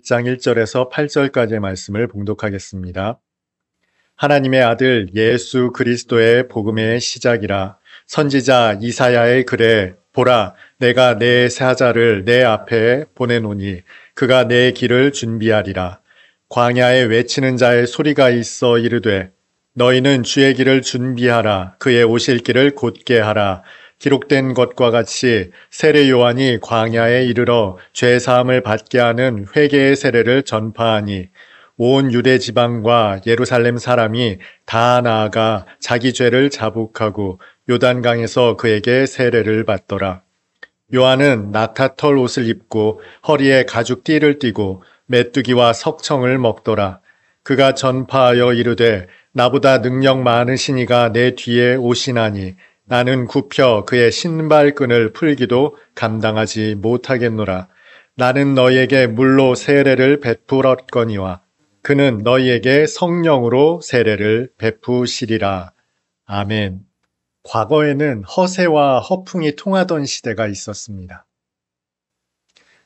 1장 1절에서 8절까지의 말씀을 봉독하겠습니다. 하나님의 아들 예수 그리스도의 복음의 시작이라. 선지자 이사야의 글에 보라, 내가 내 사자를 내 앞에 보내노니 그가 내 길을 준비하리라. 광야에 외치는 자의 소리가 있어 이르되 너희는 주의 길을 준비하라. 그의 오실 길을 곧게 하라. 기록된 것과 같이 세례 요한이 광야에 이르러 죄 사함을 받게 하는 회개의 세례를 전파하니 온 유대 지방과 예루살렘 사람이 다 나아가 자기 죄를 자복하고 요단강에서 그에게 세례를 받더라. 요한은 낙타털 옷을 입고 허리에 가죽 띠를 띠고 메뚜기와 석청을 먹더라. 그가 전파하여 이르되 나보다 능력 많으신 이가 내 뒤에 오시나니 나는 굽혀 그의 신발끈을 풀기도 감당하지 못하겠노라. 나는 너희에게 물로 세례를 베풀었거니와 그는 너희에게 성령으로 세례를 베푸시리라. 아멘. 과거에는 허세와 허풍이 통하던 시대가 있었습니다.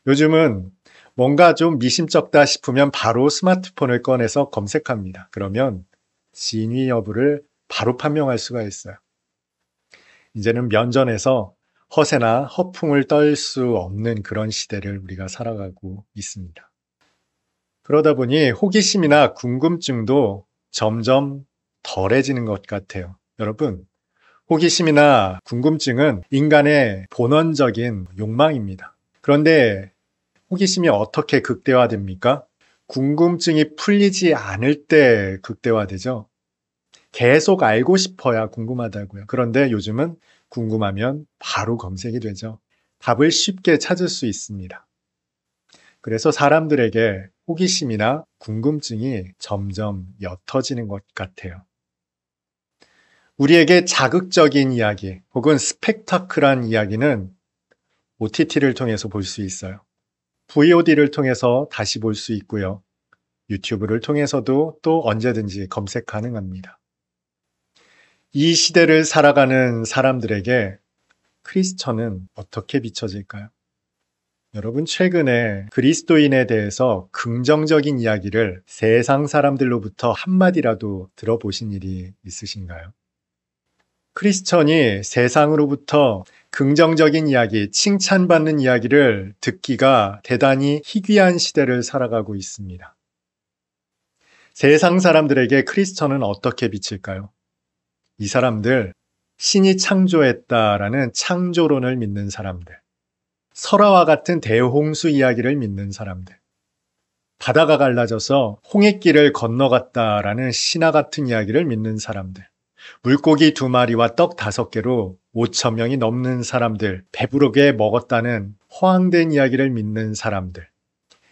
요즘은 뭔가 좀 미심쩍다 싶으면 바로 스마트폰을 꺼내서 검색합니다. 그러면 진위 여부를 바로 판명할 수가 있어요. 이제는 면전에서 허세나 허풍을 떨 수 없는 그런 시대를 우리가 살아가고 있습니다. 그러다 보니 호기심이나 궁금증도 점점 덜해지는 것 같아요. 여러분, 호기심이나 궁금증은 인간의 본원적인 욕망입니다. 그런데 호기심이 어떻게 극대화됩니까? 궁금증이 풀리지 않을 때 극대화되죠. 계속 알고 싶어야 궁금하다고요. 그런데 요즘은 궁금하면 바로 검색이 되죠. 답을 쉽게 찾을 수 있습니다. 그래서 사람들에게 호기심이나 궁금증이 점점 옅어지는 것 같아요. 우리에게 자극적인 이야기 혹은 스펙타클한 이야기는 OTT를 통해서 볼 수 있어요. VOD를 통해서 다시 볼 수 있고요. 유튜브를 통해서도 또 언제든지 검색 가능합니다. 이 시대를 살아가는 사람들에게 크리스천은 어떻게 비춰질까요? 여러분, 최근에 그리스도인에 대해서 긍정적인 이야기를 세상 사람들로부터 한마디라도 들어보신 일이 있으신가요? 크리스천이 세상으로부터 긍정적인 이야기, 칭찬받는 이야기를 듣기가 대단히 희귀한 시대를 살아가고 있습니다. 세상 사람들에게 크리스천은 어떻게 비칠까요? 이 사람들, 신이 창조했다라는 창조론을 믿는 사람들, 설화와 같은 대홍수 이야기를 믿는 사람들, 바다가 갈라져서 홍해길을 건너갔다라는 신화 같은 이야기를 믿는 사람들, 물고기 2마리와 떡 5개로 5,000명이 넘는 사람들, 배부르게 먹었다는 허황된 이야기를 믿는 사람들,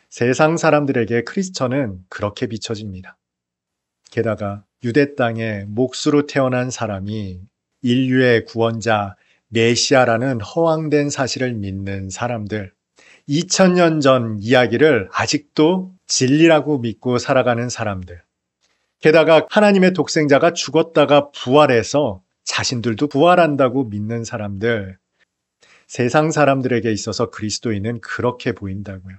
세상 사람들에게 크리스천은 그렇게 비춰집니다. 게다가 유대 땅에 몫으로 태어난 사람이 인류의 구원자 메시아라는 허황된 사실을 믿는 사람들, 2000년 전 이야기를 아직도 진리라고 믿고 살아가는 사람들, 게다가 하나님의 독생자가 죽었다가 부활해서 자신들도 부활한다고 믿는 사람들, 세상 사람들에게 있어서 그리스도인은 그렇게 보인다고요.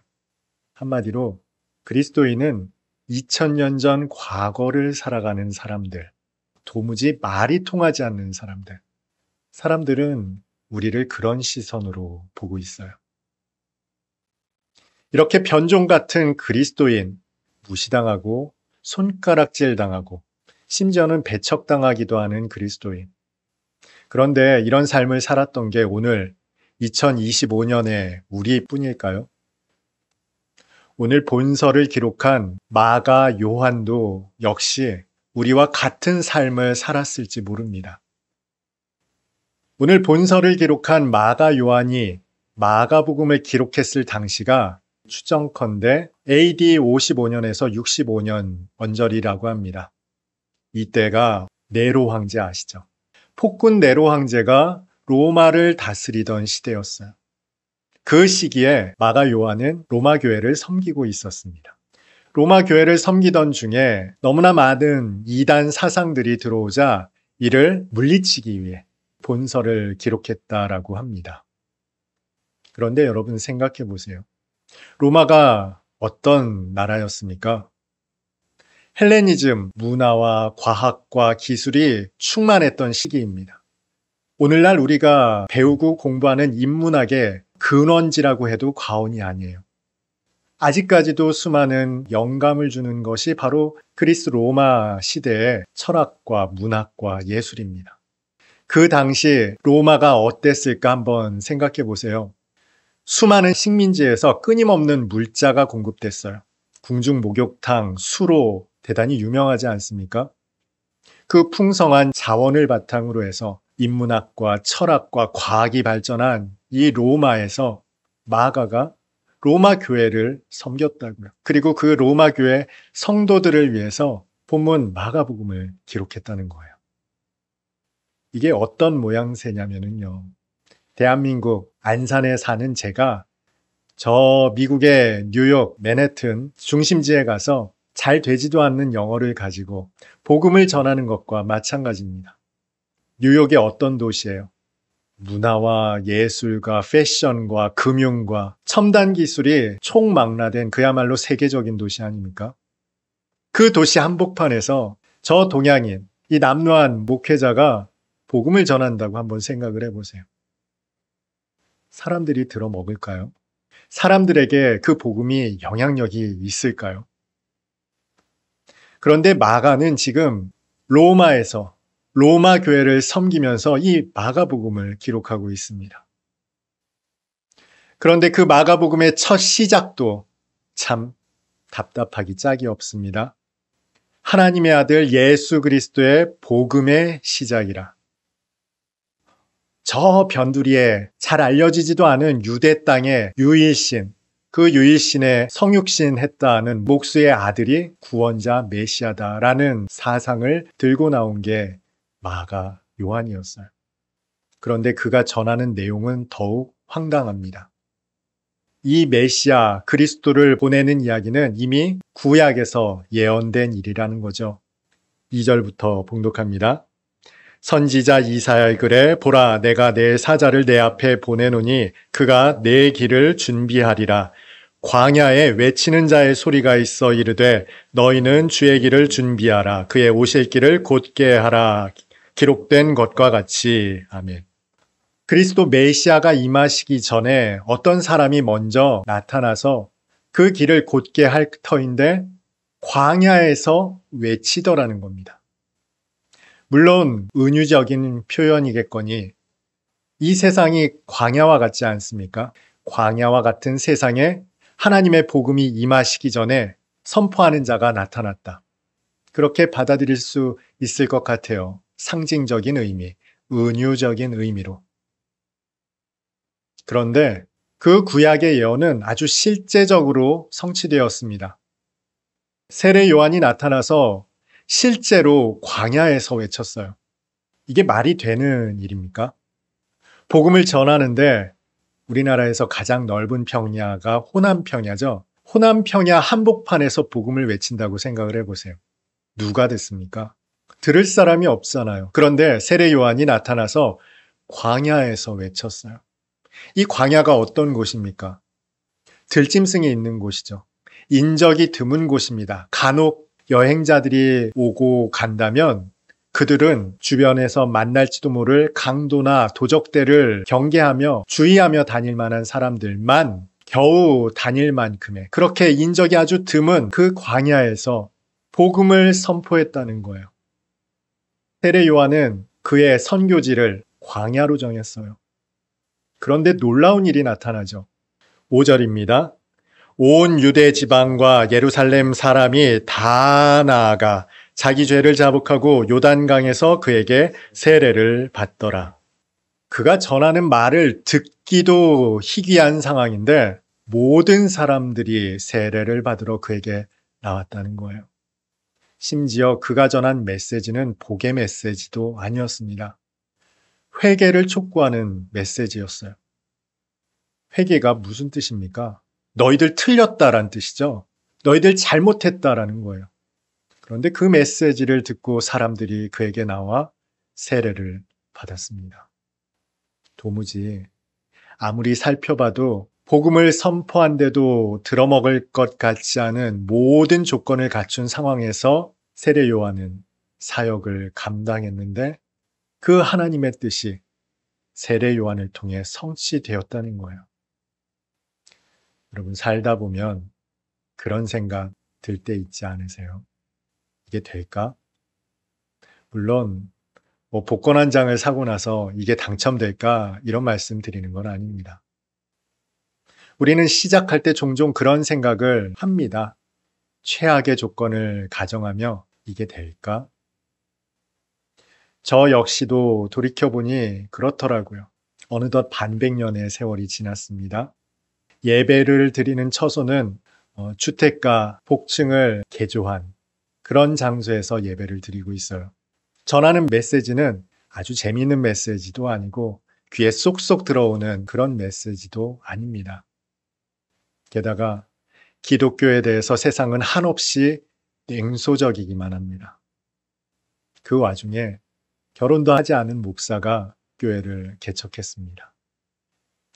한마디로 그리스도인은 2000년 전 과거를 살아가는 사람들, 도무지 말이 통하지 않는 사람들, 사람들은 우리를 그런 시선으로 보고 있어요. 이렇게 변종 같은 그리스도인, 무시당하고 손가락질 당하고 심지어는 배척당하기도 하는 그리스도인. 그런데 이런 삶을 살았던 게 오늘 2025년에 우리뿐일까요? 오늘 본서를 기록한 마가 요한도 역시 우리와 같은 삶을 살았을지 모릅니다. 오늘 본서를 기록한 마가 요한이 마가복음을 기록했을 당시가 추정컨대 AD 55년에서 65년 언저리라고 합니다. 이때가 네로 황제 아시죠? 폭군 네로 황제가 로마를 다스리던 시대였어요. 그 시기에 마가 요한은 로마 교회를 섬기고 있었습니다. 로마 교회를 섬기던 중에 너무나 많은 이단 사상들이 들어오자 이를 물리치기 위해 본서를 기록했다라고 합니다. 그런데 여러분 생각해 보세요. 로마가 어떤 나라였습니까? 헬레니즘, 문화와 과학과 기술이 충만했던 시기입니다. 오늘날 우리가 배우고 공부하는 인문학의 근원지라고 해도 과언이 아니에요. 아직까지도 수많은 영감을 주는 것이 바로 그리스 로마 시대의 철학과 문학과 예술입니다. 그 당시 로마가 어땠을까 한번 생각해 보세요. 수많은 식민지에서 끊임없는 물자가 공급됐어요. 궁중 목욕탕, 수로 대단히 유명하지 않습니까? 그 풍성한 자원을 바탕으로 해서 인문학과 철학과 과학이 발전한 이 로마에서 마가가 로마 교회를 섬겼다고요. 그리고 그 로마 교회 성도들을 위해서 본문 마가복음을 기록했다는 거예요. 이게 어떤 모양새냐면요. 대한민국 안산에 사는 제가 저 미국의 뉴욕 맨해튼 중심지에 가서 잘 되지도 않는 영어를 가지고 복음을 전하는 것과 마찬가지입니다. 뉴욕의 어떤 도시예요? 문화와 예술과 패션과 금융과 첨단 기술이 총망라된 그야말로 세계적인 도시 아닙니까? 그 도시 한복판에서 저 동양인, 이 남루한 목회자가 복음을 전한다고 한번 생각을 해보세요. 사람들이 들어먹을까요? 사람들에게 그 복음이 영향력이 있을까요? 그런데 마가는 지금 로마에서 로마 교회를 섬기면서 이 마가복음을 기록하고 있습니다. 그런데 그 마가복음의 첫 시작도 참 답답하기 짝이 없습니다. 하나님의 아들 예수 그리스도의 복음의 시작이라. 저 변두리에 잘 알려지지도 않은 유대 땅의 유일신, 그 유일신의 성육신 했다는 목수의 아들이 구원자 메시아다라는 사상을 들고 나온 게 마가 요한이었어요. 그런데 그가 전하는 내용은 더욱 황당합니다. 이 메시아 그리스도를 보내는 이야기는 이미 구약에서 예언된 일이라는 거죠. 2절부터 봉독합니다. 선지자 이사야의 글에 보라 내가 내 사자를 내 앞에 보내노니 그가 내 길을 준비하리라. 광야에 외치는 자의 소리가 있어 이르되 너희는 주의 길을 준비하라. 그의 오실 길을 곧게 하라. 기록된 것과 같이. 아멘. 그리스도 메시아가 임하시기 전에 어떤 사람이 먼저 나타나서 그 길을 곧게 할 터인데 광야에서 외치더라는 겁니다. 물론 은유적인 표현이겠거니 이 세상이 광야와 같지 않습니까? 광야와 같은 세상에 하나님의 복음이 임하시기 전에 선포하는 자가 나타났다. 그렇게 받아들일 수 있을 것 같아요. 상징적인 의미, 은유적인 의미로. 그런데 그 구약의 예언은 아주 실제적으로 성취되었습니다. 세례 요한이 나타나서 실제로 광야에서 외쳤어요. 이게 말이 되는 일입니까? 복음을 전하는데 우리나라에서 가장 넓은 평야가 호남 평야죠. 호남 평야 한복판에서 복음을 외친다고 생각을 해보세요. 누가 됐습니까? 들을 사람이 없잖아요. 그런데 세례 요한이 나타나서 광야에서 외쳤어요. 이 광야가 어떤 곳입니까? 들짐승이 있는 곳이죠. 인적이 드문 곳입니다. 간혹 여행자들이 오고 간다면 그들은 주변에서 만날지도 모를 강도나 도적대를 경계하며 주의하며 다닐 만한 사람들만 겨우 다닐 만큼의 그렇게 인적이 아주 드문 그 광야에서 복음을 선포했다는 거예요. 세례 요한은 그의 선교지를 광야로 정했어요. 그런데 놀라운 일이 나타나죠. 5절입니다. 온 유대 지방과 예루살렘 사람이 다 나아가 자기 죄를 자복하고 요단강에서 그에게 세례를 받더라. 그가 전하는 말을 듣기도 희귀한 상황인데 모든 사람들이 세례를 받으러 그에게 나왔다는 거예요. 심지어 그가 전한 메시지는 복의 메시지도 아니었습니다. 회개를 촉구하는 메시지였어요. 회개가 무슨 뜻입니까? 너희들 틀렸다라는 뜻이죠. 너희들 잘못했다라는 거예요. 그런데 그 메시지를 듣고 사람들이 그에게 나와 세례를 받았습니다. 도무지 아무리 살펴봐도 복음을 선포한데도 들어먹을 것 같지 않은 모든 조건을 갖춘 상황에서 세례 요한은 사역을 감당했는데 그 하나님의 뜻이 세례 요한을 통해 성취되었다는 거예요. 여러분 살다 보면 그런 생각 들 때 있지 않으세요? 이게 될까? 물론 복권 한 장을 사고 나서 이게 당첨될까? 이런 말씀 드리는 건 아닙니다. 우리는 시작할 때 종종 그런 생각을 합니다. 최악의 조건을 가정하며 이게 될까? 저 역시도 돌이켜보니 그렇더라고요. 어느덧 반백년의 세월이 지났습니다. 예배를 드리는 처소는 주택가, 복층을 개조한 그런 장소에서 예배를 드리고 있어요. 전하는 메시지는 아주 재미있는 메시지도 아니고 귀에 쏙쏙 들어오는 그런 메시지도 아닙니다. 게다가 기독교에 대해서 세상은 한없이 냉소적이기만 합니다. 그 와중에 결혼도 하지 않은 목사가 교회를 개척했습니다.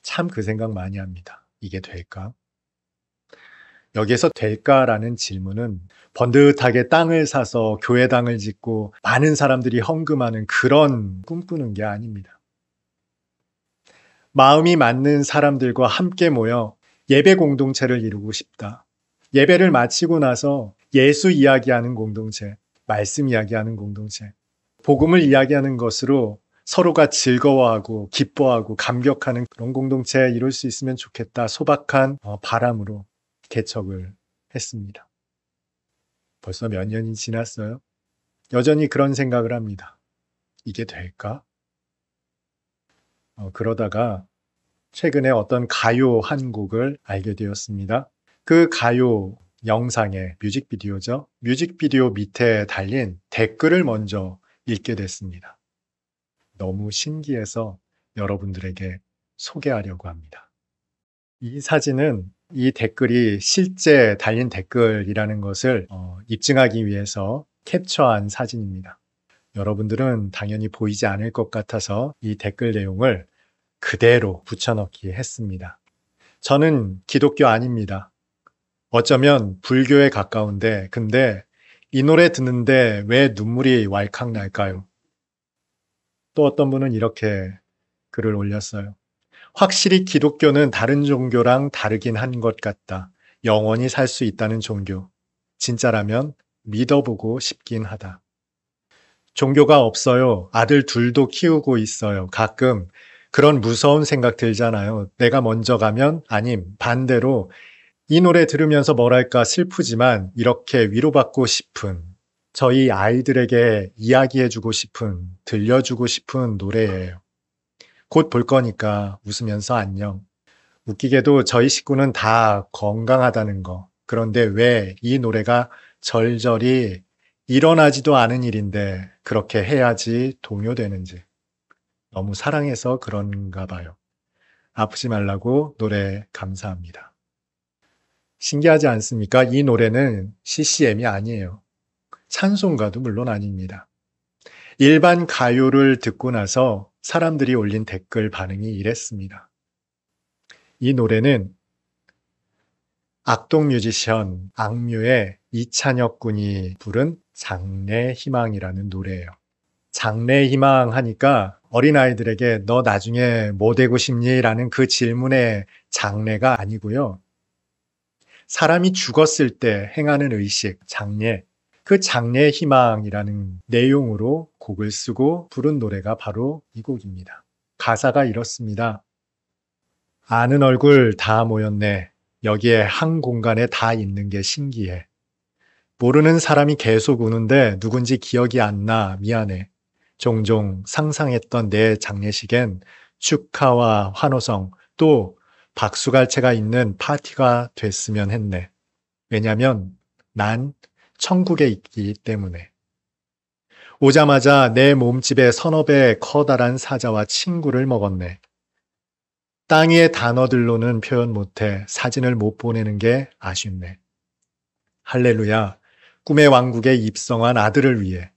참 그 생각 많이 합니다. 이게 될까? 여기에서 될까라는 질문은 번듯하게 땅을 사서 교회당을 짓고 많은 사람들이 헌금하는 그런 꿈꾸는 게 아닙니다. 마음이 맞는 사람들과 함께 모여 예배 공동체를 이루고 싶다. 예배를 마치고 나서 예수 이야기하는 공동체, 말씀 이야기하는 공동체, 복음을 이야기하는 것으로 서로가 즐거워하고 기뻐하고 감격하는 그런 공동체 이룰 수 있으면 좋겠다. 소박한 바람으로 개척을 했습니다. 벌써 몇 년이 지났어요. 여전히 그런 생각을 합니다. 이게 될까? 그러다가 최근에 어떤 가요 한 곡을 알게 되었습니다. 그 가요 영상의 뮤직비디오죠. 뮤직비디오 밑에 달린 댓글을 먼저 읽게 됐습니다. 너무 신기해서 여러분들에게 소개하려고 합니다. 이 사진은 이 댓글이 실제 달린 댓글이라는 것을 입증하기 위해서 캡처한 사진입니다. 여러분들은 당연히 보이지 않을 것 같아서 이 댓글 내용을 그대로 붙여넣기 했습니다. 저는 기독교 아닙니다. 어쩌면 불교에 가까운데 근데 이 노래 듣는데 왜 눈물이 왈칵 날까요? 또 어떤 분은 이렇게 글을 올렸어요. 확실히 기독교는 다른 종교랑 다르긴 한 것 같다. 영원히 살 수 있다는 종교. 진짜라면 믿어보고 싶긴 하다. 종교가 없어요. 아들 둘도 키우고 있어요. 가끔 그런 무서운 생각 들잖아요. 내가 먼저 가면 아님 반대로 이 노래 들으면서 뭐랄까 슬프지만 이렇게 위로받고 싶은 저희 아이들에게 이야기해주고 싶은 들려주고 싶은 노래예요. 곧 볼 거니까 웃으면서 안녕. 웃기게도 저희 식구는 다 건강하다는 거. 그런데 왜 이 노래가 절절히 일어나지도 않은 일인데 그렇게 해야지 동요되는지. 너무 사랑해서 그런가 봐요. 아프지 말라고 노래 감사합니다. 신기하지 않습니까? 이 노래는 CCM이 아니에요. 찬송가도 물론 아닙니다. 일반 가요를 듣고 나서 사람들이 올린 댓글 반응이 이랬습니다. 이 노래는 악동 뮤지션 악뮤의 이찬혁 군이 부른 장래희망이라는 노래예요. 장래희망 하니까 어린아이들에게 너 나중에 뭐 되고 싶니? 라는 그 질문의 장래가 아니고요. 사람이 죽었을 때 행하는 의식, 장례, 그 장래의 희망이라는 내용으로 곡을 쓰고 부른 노래가 바로 이 곡입니다. 가사가 이렇습니다. 아는 얼굴 다 모였네. 여기에 한 공간에 다 있는 게 신기해. 모르는 사람이 계속 우는데 누군지 기억이 안 나. 미안해. 종종 상상했던 내 장례식엔 축하와 환호성 또 박수갈채가 있는 파티가 됐으면 했네. 왜냐면 난 천국에 있기 때문에. 오자마자 내 몸집에 서너 배 커다란 사자와 친구를 먹었네. 땅 위의 단어들로는 표현 못해 사진을 못 보내는 게 아쉽네. 할렐루야, 꿈의 왕국에 입성한 아들을 위해.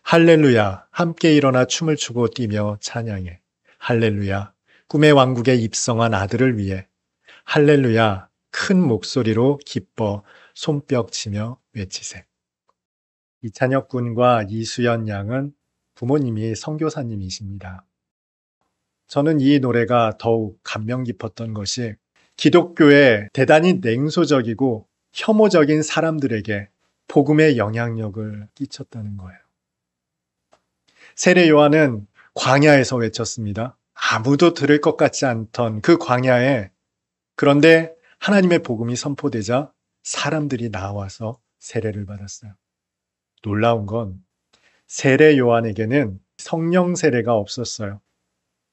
할렐루야, 함께 일어나 춤을 추고 뛰며 찬양해. 할렐루야, 꿈의 왕국에 입성한 아들을 위해. 할렐루야, 큰 목소리로 기뻐 손뼉 치며 외치세. 이찬혁 군과 이수연 양은 부모님이 선교사님이십니다. 저는 이 노래가 더욱 감명 깊었던 것이 기독교의 대단히 냉소적이고 혐오적인 사람들에게 복음의 영향력을 끼쳤다는 거예요. 세례 요한은 광야에서 외쳤습니다. 아무도 들을 것 같지 않던 그 광야에, 그런데 하나님의 복음이 선포되자 사람들이 나와서 세례를 받았어요. 놀라운 건 세례 요한에게는 성령 세례가 없었어요.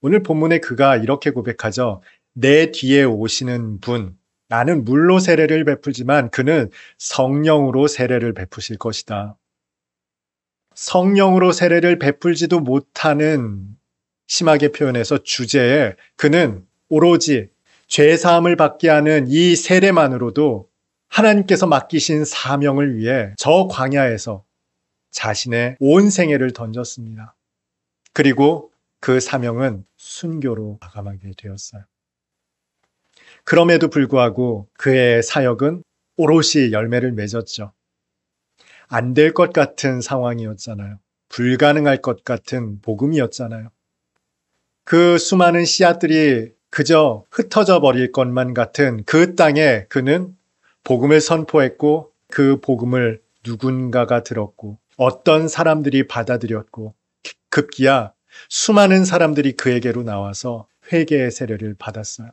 오늘 본문에 그가 이렇게 고백하죠. 내 뒤에 오시는 분, 나는 물로 세례를 베풀지만 그는 성령으로 세례를 베푸실 것이다. 성령으로 세례를 베풀지도 못하는, 심하게 표현해서 주제에, 그는 오로지 죄사함을 받게 하는 이 세례만으로도 하나님께서 맡기신 사명을 위해 저 광야에서 자신의 온 생애를 던졌습니다. 그리고 그 사명은 순교로 마감하게 되었어요. 그럼에도 불구하고 그의 사역은 오롯이 열매를 맺었죠. 안 될 것 같은 상황이었잖아요. 불가능할 것 같은 복음이었잖아요. 그 수많은 씨앗들이 그저 흩어져 버릴 것만 같은 그 땅에 그는 복음을 선포했고, 그 복음을 누군가가 들었고, 어떤 사람들이 받아들였고, 급기야 수많은 사람들이 그에게로 나와서 회개의 세례를 받았어요.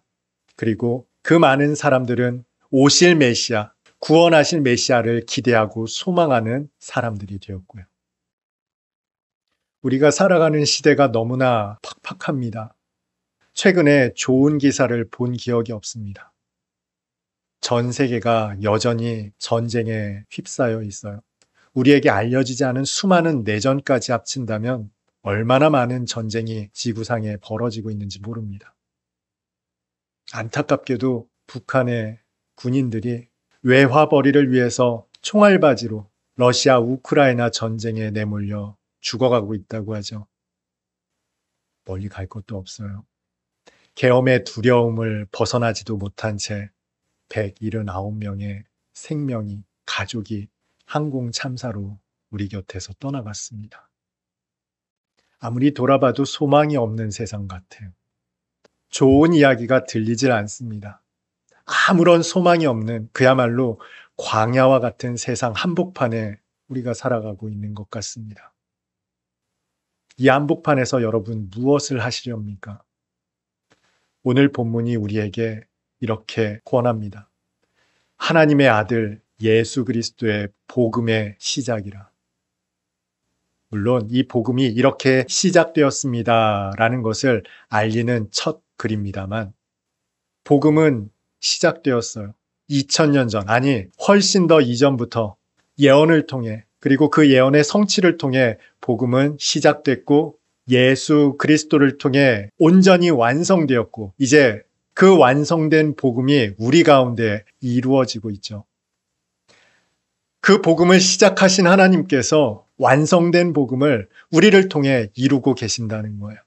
그리고 그 많은 사람들은 오실 메시아, 구원하실 메시아를 기대하고 소망하는 사람들이 되었고요. 우리가 살아가는 시대가 너무나 팍팍합니다. 최근에 좋은 기사를 본 기억이 없습니다. 전 세계가 여전히 전쟁에 휩싸여 있어요. 우리에게 알려지지 않은 수많은 내전까지 합친다면 얼마나 많은 전쟁이 지구상에 벌어지고 있는지 모릅니다. 안타깝게도 북한의 군인들이 외화벌이를 위해서 총알바지로 러시아 우크라이나 전쟁에 내몰려 죽어가고 있다고 하죠. 멀리 갈 것도 없어요. 계엄의 두려움을 벗어나지도 못한 채 179명의 생명이, 가족이 항공 참사로 우리 곁에서 떠나갔습니다. 아무리 돌아봐도 소망이 없는 세상 같아요. 좋은 이야기가 들리질 않습니다. 아무런 소망이 없는, 그야말로 광야와 같은 세상 한복판에 우리가 살아가고 있는 것 같습니다. 이 한복판에서 여러분 무엇을 하시렵니까? 오늘 본문이 우리에게 이렇게 권합니다. 하나님의 아들 예수 그리스도의 복음의 시작이라. 물론 이 복음이 이렇게 시작되었습니다라는 것을 알리는 첫 글입니다만, 복음은 시작되었어요. 2000년 전, 아니 훨씬 더 이전부터 예언을 통해, 그리고 그 예언의 성취를 통해 복음은 시작됐고 예수 그리스도를 통해 온전히 완성되었고, 이제 그 완성된 복음이 우리 가운데 이루어지고 있죠. 그 복음을 시작하신 하나님께서 완성된 복음을 우리를 통해 이루고 계신다는 거예요.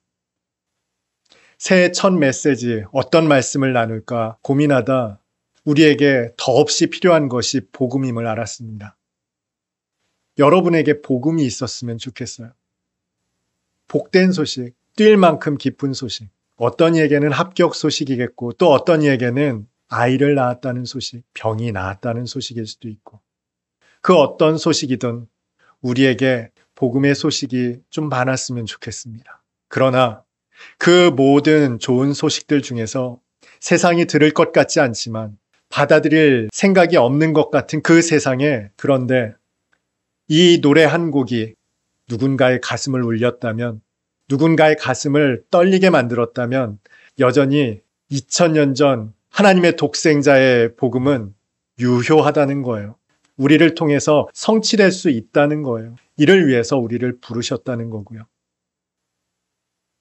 새해 첫 메시지 어떤 말씀을 나눌까 고민하다 우리에게 더없이 필요한 것이 복음임을 알았습니다. 여러분에게 복음이 있었으면 좋겠어요. 복된 소식, 뛸 만큼 기쁜 소식. 어떤 이에게는 합격 소식이겠고, 또 어떤 이에게는 아이를 낳았다는 소식, 병이 나았다는 소식일 수도 있고, 그 어떤 소식이든 우리에게 복음의 소식이 좀 많았으면 좋겠습니다. 그러나 그 모든 좋은 소식들 중에서 세상이 들을 것 같지 않지만 받아들일 생각이 없는 것 같은 그 세상에, 그런데 이 노래 한 곡이 누군가의 가슴을 울렸다면, 누군가의 가슴을 떨리게 만들었다면 여전히 2000년 전 하나님의 독생자의 복음은 유효하다는 거예요. 우리를 통해서 성취될 수 있다는 거예요. 이를 위해서 우리를 부르셨다는 거고요.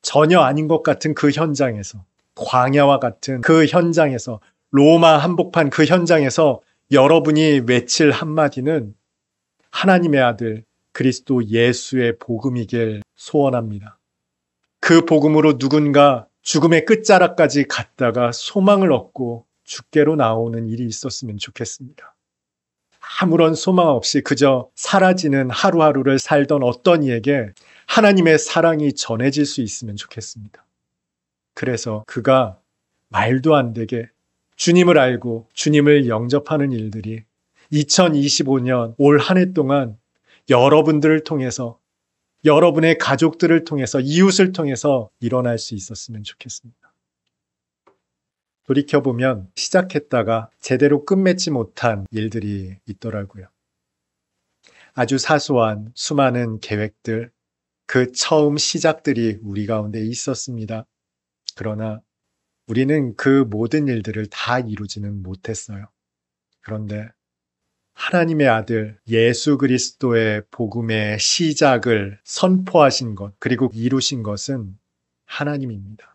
전혀 아닌 것 같은 그 현장에서, 광야와 같은 그 현장에서, 로마 한복판 그 현장에서 여러분이 외칠 한마디는 하나님의 아들 그리스도 예수의 복음이길 소원합니다. 그 복음으로 누군가 죽음의 끝자락까지 갔다가 소망을 얻고 주께로 나오는 일이 있었으면 좋겠습니다. 아무런 소망 없이 그저 사라지는 하루하루를 살던 어떤 이에게 하나님의 사랑이 전해질 수 있으면 좋겠습니다. 그래서 그가 말도 안 되게 주님을 알고 주님을 영접하는 일들이 2025년 올 한 해 동안 여러분들을 통해서, 여러분의 가족들을 통해서, 이웃을 통해서 일어날 수 있었으면 좋겠습니다. 돌이켜보면 시작했다가 제대로 끝맺지 못한 일들이 있더라고요. 아주 사소한 수많은 계획들, 그 처음 시작들이 우리 가운데 있었습니다. 그러나 우리는 그 모든 일들을 다 이루지는 못했어요. 그런데 하나님의 아들 예수 그리스도의 복음의 시작을 선포하신 것, 그리고 이루신 것은 하나님입니다.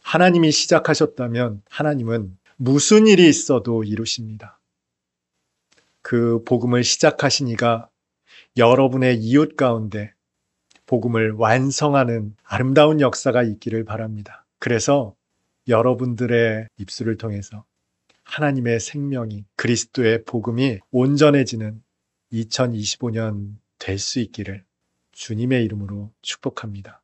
하나님이 시작하셨다면 하나님은 무슨 일이 있어도 이루십니다. 그 복음을 시작하신 이가 여러분의 이웃 가운데 복음을 완성하는 아름다운 역사가 있기를 바랍니다. 그래서 여러분들의 입술을 통해서 하나님의 생명이, 그리스도의 복음이 온전해지는 2025년 될 수 있기를 주님의 이름으로 축복합니다.